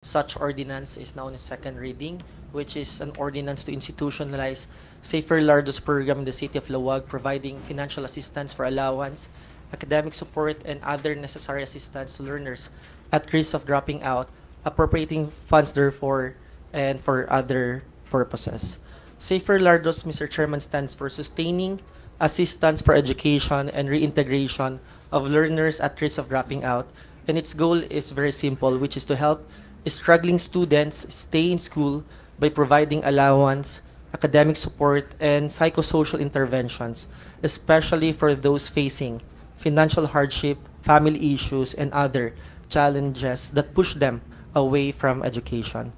Such ordinance is now in its second reading, which is an ordinance to institutionalize Safer Lardos program in the city of Laoag, providing financial assistance for allowance, academic support, and other necessary assistance to learners at risk of dropping out, appropriating funds therefore and for other purposes. Safer Lardos, Mr. Chairman, stands for sustaining assistance for education and reintegration of learners at risk of dropping out, and its goal is very simple, which is to help struggling students stay in school by providing allowance, academic support, and psychosocial interventions, especially for those facing financial hardship, family issues, and other challenges that push them away from education.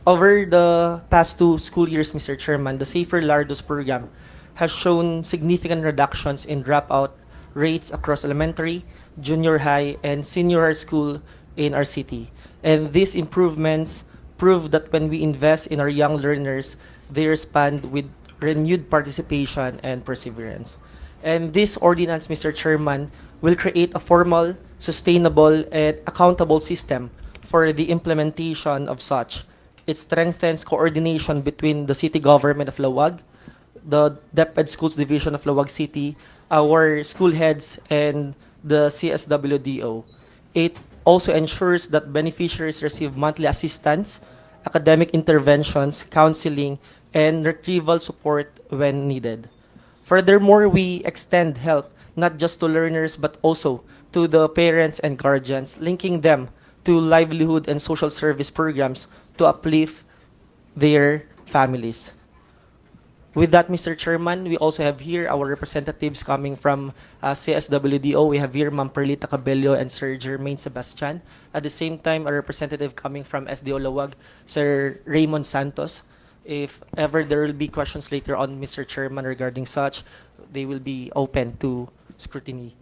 Over the past 2 school years, Mr. Chairman, the Safer Lardos program has shown significant reductions in dropout rates across elementary, junior high, and senior high school in our city. And these improvements prove that when we invest in our young learners, they respond with renewed participation and perseverance. And this ordinance, Mr. Chairman, will create a formal, sustainable, and accountable system for the implementation of such. It strengthens coordination between the city government of Laoag, the DepEd Schools Division of Laoag City, our school heads, and the CSWDO. It also ensures that beneficiaries receive monthly assistance, academic interventions, counseling, and retrieval support when needed. Furthermore, we extend help not just to learners but also to the parents and guardians, linking them to livelihood and social service programs to uplift their families. With that, Mr. Chairman, we also have here our representatives coming from CSWDO. We have here Ma'am Perlita Cabello and Sir Jermaine Sebastian. At the same time, a representative coming from SDO-Laoag, Sir Raymond Santos. If ever there will be questions later on, Mr. Chairman, regarding such, they will be open to scrutiny.